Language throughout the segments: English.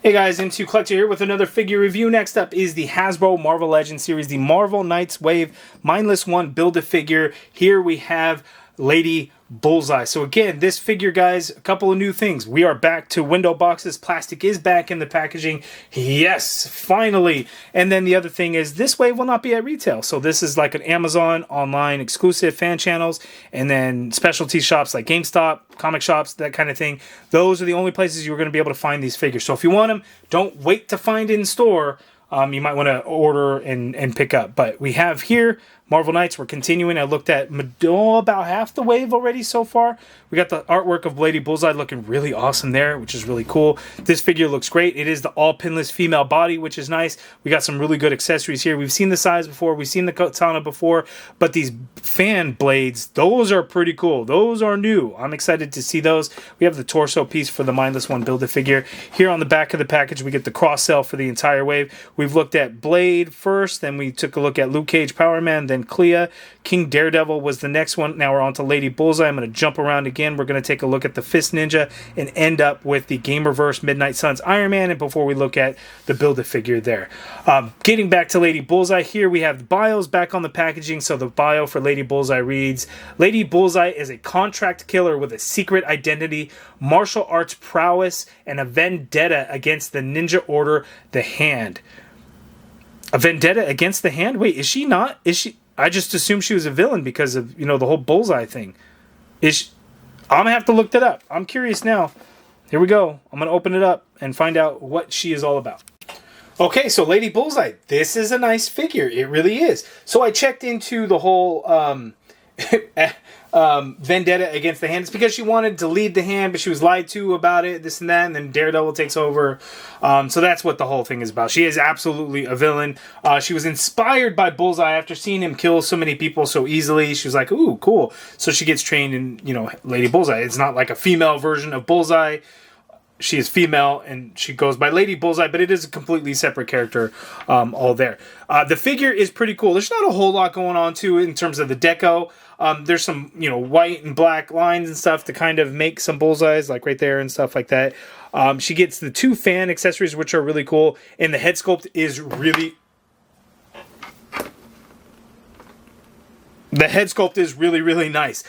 Hey guys, M2 Collector here with another figure review. Next up is the Hasbro Marvel Legends series, the Marvel Knights Wave Mindless One Build-A-Figure. Here we have Lady Bullseye. So again, this figure, guys, a couple of new things. We are back to window boxes. Plastic is back in the packaging. Yes, finally. And then the other thing is this wave will not be at retail. So this is like an Amazon online exclusive fan channels, and then specialty shops like GameStop, comic shops, that kind of thing. Those are the only places you're going to be able to find these figures. So if you want them, don't wait to find in store. You might want to order and pick up. But we have here Marvel Knights. We're continuing. I looked at about half the wave already so far. We got the artwork of Lady Bullseye looking really awesome there, which is really cool. This figure looks great. It is the all pinless female body, which is nice. We got some really good accessories here. We've seen the size before. We've seen the katana before. But these fan blades, those are pretty cool. Those are new. I'm excited to see those. We have the torso piece for the Mindless One Build-A-Figure. Here on the back of the package, we get the cross-sell for the entire wave. We've looked at Blade first, then we took a look at Luke Cage, Power Man, then Clea. King Daredevil was the next one. Now we're on to Lady Bullseye. I'm going to jump around again. We're going to take a look at the Fist Ninja and end up with the Gamerverse Midnight Suns Iron Man, and before we look at the Build-A-Figure there. Getting back to Lady Bullseye, here we have the bios back on the packaging. So the bio for Lady Bullseye reads, Lady Bullseye is a contract killer with a secret identity, martial arts prowess, and a vendetta against the Ninja Order, the Hand. A vendetta against the Hand? Wait, is she not? Is she? I just assumed she was a villain because of, you know, the whole Bullseye thing. Is she? I'm going to have to look that up. I'm curious now. Here we go. I'm going to open it up and find out what she is all about. Okay, so Lady Bullseye. This is a nice figure. It really is. So I checked into the whole vendetta against the Hand. It's because she wanted to lead the Hand, but she was lied to about it, this and that, and then Daredevil takes over. So that's what the whole thing is about. She is absolutely a villain. She was inspired by Bullseye after seeing him kill so many people so easily. She was like, ooh, cool. So she gets trained in, you know, Lady Bullseye. It's not like a female version of Bullseye. She is female, and she goes by Lady Bullseye, but it is a completely separate character all there. The figure is pretty cool. There's not a whole lot going on, too, in terms of the deco. There's some, you know, white and black lines and stuff to kind of make some bullseyes, like right there and stuff like that. She gets the two fan accessories, which are really cool, and the head sculpt is really... The head sculpt is really, really nice.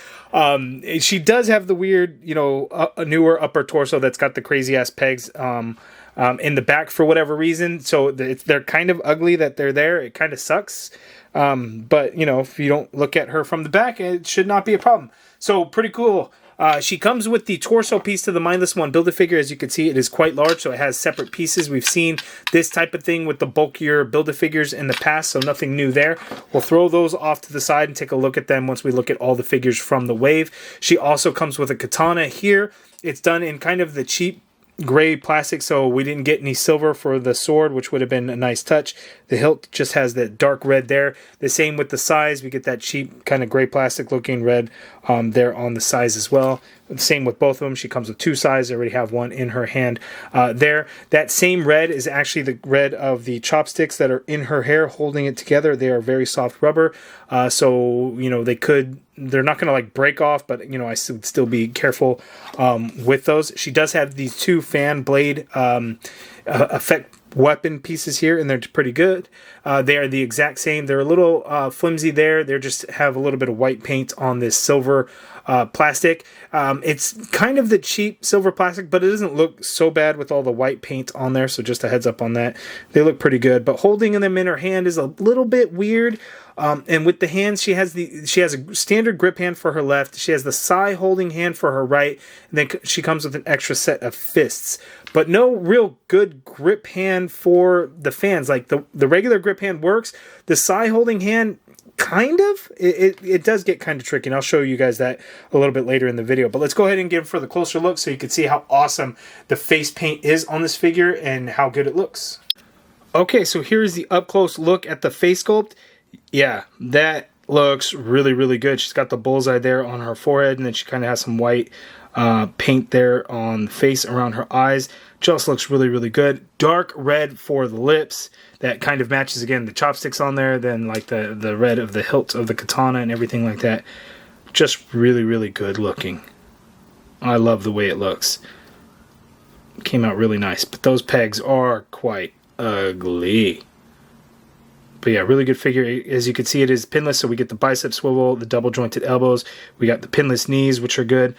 She does have the weird, you know, a newer upper torso that's got the crazy-ass pegs in the back for whatever reason. So they're kind of ugly that they're there. It kind of sucks. But, you know, if you don't look at her from the back, it should not be a problem. So, pretty cool. She comes with the torso piece to the Mindless One Build-A-Figure. As you can see, it is quite large, so it has separate pieces. We've seen this type of thing with the bulkier Build-A-Figures in the past, so nothing new there. We'll throw those off to the side and take a look at them once we look at all the figures from the wave. She also comes with a katana here. It's done in kind of the cheap gray plastic, so we didn't get any silver for the sword, which would have been a nice touch. The hilt just has that dark red there. The same with the size. We get that cheap kind of gray plastic looking red there on the size as well. Same with both of them. She comes with two sizes. I already have one in her hand there. That same red is actually the red of the chopsticks that are in her hair holding it together. They are very soft rubber. So, you know, they're not going to like break off, but, you know, I would still be careful with those. She does have these two fan blade effect weapon pieces here, and they're pretty good. They are the exact same. They're a little flimsy there. They just have a little bit of white paint on this silver plastic. It's kind of the cheap silver plastic, but it doesn't look so bad with all the white paint on there, so just a heads up on that. They look pretty good, but holding them in her hand is a little bit weird. And with the hands, she has a standard grip hand for her left. She has the Sai holding hand for her right, and then she comes with an extra set of fists. But no real good grip hand for the fans. Like the regular grip hand works. The Sai holding hand, kind of. It does get kind of tricky, and I'll show you guys that a little bit later in the video. But let's go ahead and give for the closer look so you can see how awesome the face paint is on this figure and how good it looks. Okay, so here's the up-close look at the face sculpt. Yeah, that looks really, really good. She's got the bullseye there on her forehead, and then she kind of has some white paint there on the face around her eyes. Just looks really, really good. Dark red for the lips. That kind of matches, again, the chopsticks on there, then like the red of the hilt of the katana and everything like that. Just really, really good looking. I love the way it looks. came out really nice. But those pegs are quite ugly. But yeah, really good figure. As you can see, it is pinless, so we get the bicep swivel, the double jointed elbows. We got the pinless knees, which are good.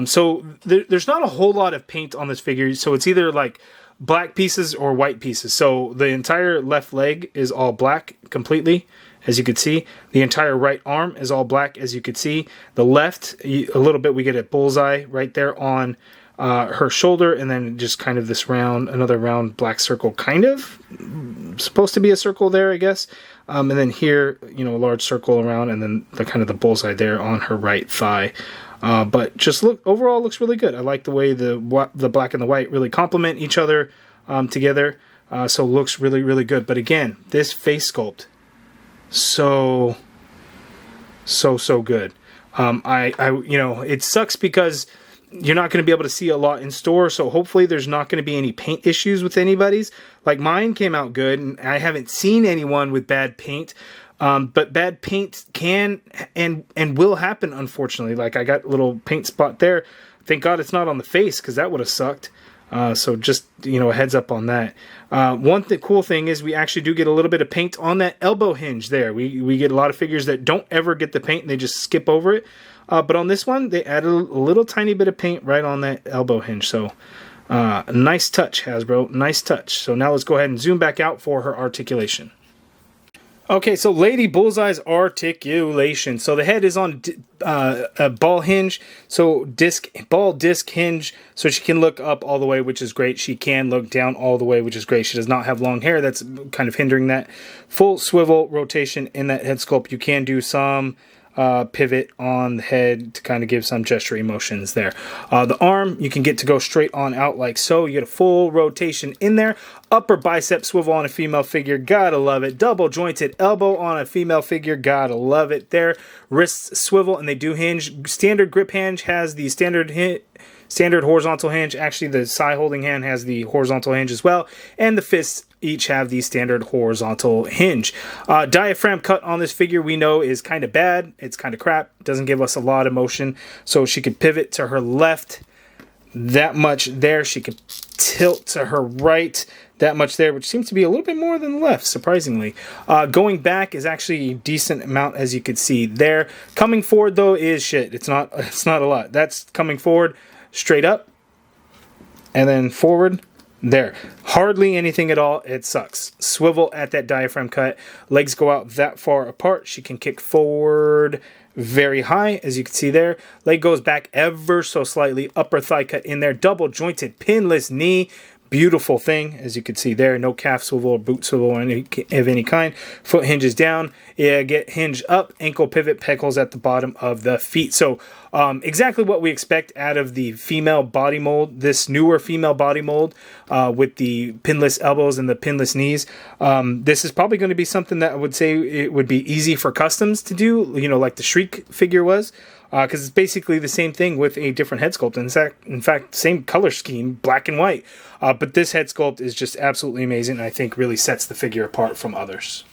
So there's not a whole lot of paint on this figure, so it's either like black pieces or white pieces. So the entire left leg is all black completely, as you can see. The entire right arm is all black, as you can see. The left, a little bit, we get a bullseye right there on her shoulder, and then just kind of this round, another round black circle, kind of supposed to be a circle there, I guess. And then here, you know, a large circle around, and then the kind of the bullseye there on her right thigh. But just overall looks really good. I like the way the black and the white really complement each other together. So looks really, really good. But again, this face sculpt, so good. You know, it sucks because you're not going to be able to see a lot in store, so hopefully there's not going to be any paint issues with anybody's. Like, mine came out good, and I haven't seen anyone with bad paint. But bad paint can and will happen, unfortunately. Like, I got a little paint spot there. Thank God it's not on the face, because that would have sucked. So just, you know, a heads up on that. Cool thing is we actually do get a little bit of paint on that elbow hinge there. We get a lot of figures that don't ever get the paint, and they just skip over it. But on this one, they added a little tiny bit of paint right on that elbow hinge. So nice touch, Hasbro. Nice touch. So now let's go ahead and zoom back out for her articulation. Okay, so Lady Bullseye's articulation. So the head is on a ball hinge, so ball disc hinge, so she can look up all the way, which is great. She can look down all the way, which is great. She does not have long hair. That's kind of hindering that. Full swivel rotation in that head sculpt. You can do some pivot on the head to kind of give some gesture emotions there. The arm, you can get to go straight on out like so. You get a full rotation in there. Upper bicep swivel on a female figure, gotta love it. Double jointed elbow on a female figure, gotta love it there. Wrists swivel, and they do hinge. Standard grip hinge has the standard horizontal hinge. Actually, the side holding hand has the horizontal hinge as well, and the fists each have the standard horizontal hinge. Diaphragm cut on this figure we know is kind of bad. It's kind of crap. Doesn't give us a lot of motion. So she could pivot to her left that much there. She could tilt to her right that much there, which seems to be a little bit more than left, surprisingly. Going back is actually a decent amount, as you could see there. Coming forward, though, is shit. It's not a lot. That's coming forward, straight up, and then forward. There. Hardly anything at all. It sucks. Swivel at that diaphragm cut. Legs go out that far apart. She can kick forward very high, as you can see there. Leg goes back ever so slightly. Upper thigh cut in there. Double jointed pinless knee. Beautiful thing, as you can see there. No calf swivel or boot swivel of any kind. Foot hinges down. Yeah, get hinge up. Ankle pivot, peg holes at the bottom of the feet. So exactly what we expect out of the female body mold. This newer female body mold with the pinless elbows and the pinless knees. This is probably going to be something that I would say it would be easy for customs to do, you know, like the Shriek figure was. Because it's basically the same thing with a different head sculpt. In fact, same color scheme, black and white. But this head sculpt is just absolutely amazing, and I think really sets the figure apart from others.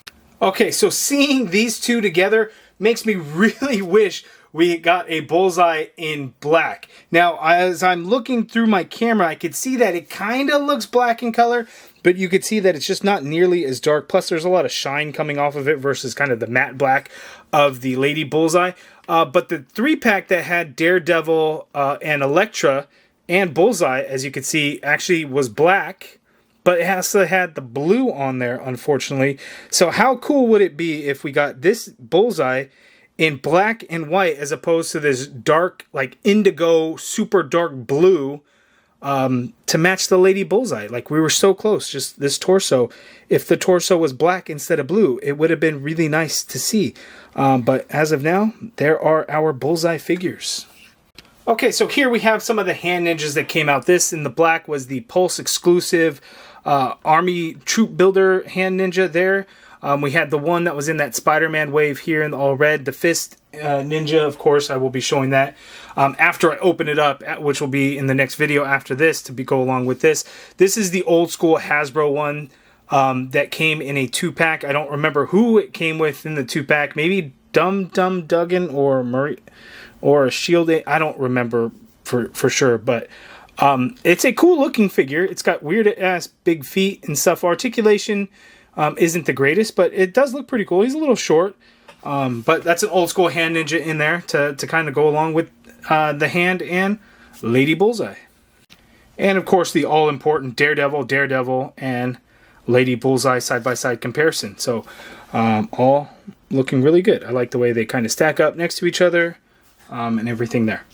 Okay, so seeing these two together makes me really wish we got a Bullseye in black. Now, as I'm looking through my camera, I could see that it kind of looks black in color, but you could see that it's just not nearly as dark. Plus, there's a lot of shine coming off of it versus kind of the matte black of the Lady Bullseye. But the 3-pack that had Daredevil and Elektra and Bullseye, as you can see, actually was black, but it also had the blue on there, unfortunately. So how cool would it be if we got this Bullseye in black and white as opposed to this dark, like indigo, super dark blue to match the Lady Bullseye? Like, we were so close, just this torso. If the torso was black instead of blue, it would have been really nice to see. But as of now, there are our Bullseye figures. Okay, so here we have some of the hand ninjas that came out. This in the black was the Pulse exclusive Army Troop Builder hand ninja there. We had the one that was in that Spider-Man wave here in all red. The Fist ninja, of course, I will be showing that after I open it up, which will be in the next video after this to go along with this. This is the old school Hasbro one that came in a 2-pack. I don't remember who it came with in the 2-pack. Maybe Dum Duggan or Murray or Shield. I don't remember for sure, but It's a cool looking figure. It's got weird ass big feet and stuff. Articulation isn't the greatest, but it does look pretty cool. He's a little short, but that's an old school hand ninja in there to kind of go along with the hand and Lady Bullseye. And of course the all important Daredevil, and Lady Bullseye side-by-side comparison. So all looking really good. I like the way they kind of stack up next to each other and everything there.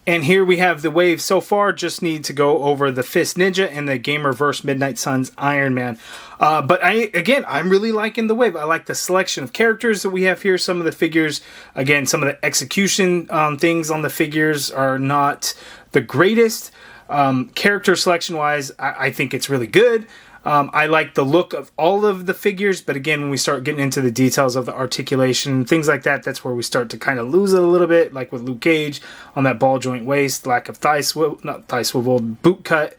And here we have the wave so far. Just need to go over the Fist Ninja and the Gamerverse Midnight Suns Iron Man. But I'm really liking the wave. I like the selection of characters that we have here. Some of the figures, again, some of the execution things on the figures are not the greatest. Character selection wise, I think it's really good. I like the look of all of the figures, but again, when we start getting into the details of the articulation, things like that, that's where we start to kind of lose it a little bit, like with Luke Cage on that ball joint waist, lack of boot cut,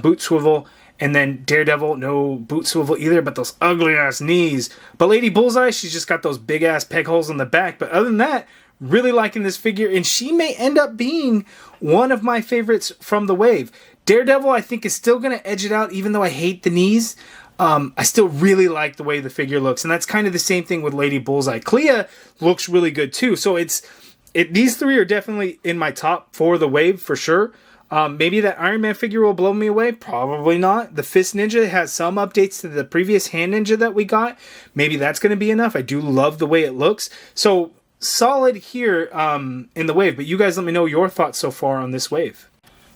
boot swivel, and then Daredevil, no boot swivel either, but those ugly ass knees. But Lady Bullseye, she's just got those big ass peg holes in the back, but other than that, really liking this figure, and she may end up being one of my favorites from the wave. Daredevil, I think, is still going to edge it out, even though I hate the knees. I still really like the way the figure looks, and that's kind of the same thing with Lady Bullseye. Clea looks really good too, so these three are definitely in my top for the wave for sure. Maybe that Iron Man figure will blow me away. Probably not. The Fist Ninja has some updates to the previous Hand Ninja that we got. Maybe that's going to be enough. I do love the way it looks. So solid here in the wave, but you guys let me know your thoughts so far on this wave.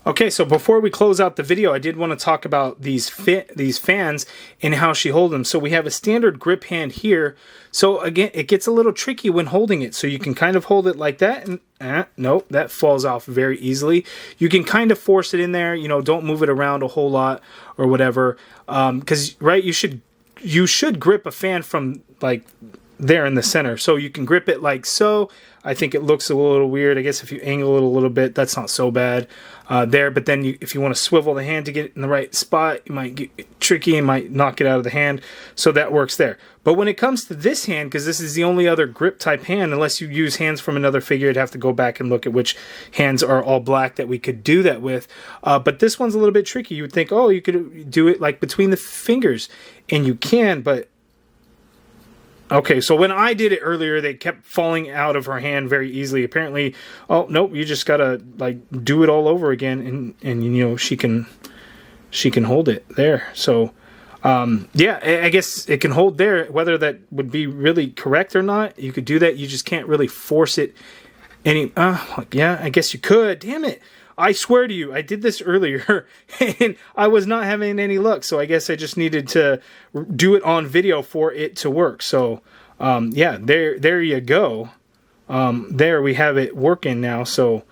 Okay, so before we close out the video, I did want to talk about these fans and how she holds them. So we have a standard grip hand here. So again, it gets a little tricky when holding it. So you can kind of hold it like that, and nope, that falls off very easily. You can kind of force it in there. You know, don't move it around a whole lot or whatever. Because right, you should grip a fan from like there in the center. So you can grip it like so. I think it looks a little weird. I guess if you angle it a little bit, that's not so bad there. But then if you want to swivel the hand to get it in the right spot, you might get tricky and might knock it out of the hand. So that works there. But when it comes to this hand, because this is the only other grip type hand, unless you use hands from another figure, you'd have to go back and look at which hands are all black that we could do that with. But this one's a little bit tricky. You would think, oh, you could do it like between the fingers. And you can, but okay, so when I did it earlier, they kept falling out of her hand very easily. Apparently, oh, nope, you just gotta, like, do it all over again, and you know, she can hold it there. So, yeah, I guess it can hold there. Whether that would be really correct or not, you could do that. You just can't really force it any, yeah, I guess you could. Damn it. I swear to you, I did this earlier, and I was not having any luck, so I guess I just needed to do it on video for it to work. So, yeah, there you go. There we have it working now, so,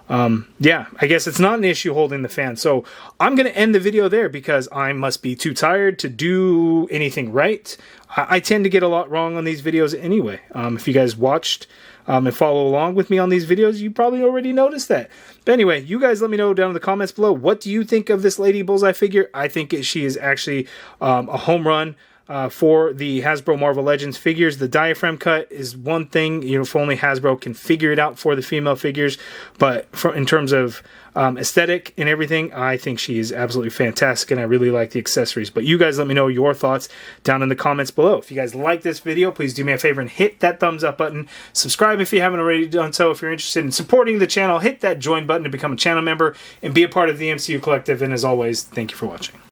yeah, I guess it's not an issue holding the fan. So, I'm going to end the video there because I must be too tired to do anything right. I tend to get a lot wrong on these videos anyway. If you guys watched and follow along with me on these videos, you probably already noticed that. But anyway, you guys let me know down in the comments below. What do you think of this Lady Bullseye figure? I think she is actually a home run for the Hasbro Marvel Legends figures. The diaphragm cut is one thing, you know, if only Hasbro can figure it out for the female figures. But in terms of aesthetic and everything, I think she is absolutely fantastic, and I really like the accessories. But you guys let me know your thoughts down in the comments below. If you guys like this video, please do me a favor and hit that thumbs up button. Subscribe if you haven't already done so. If you're interested in supporting the channel, hit that join button to become a channel member and be a part of the MCU Collective. And as always, thank you for watching.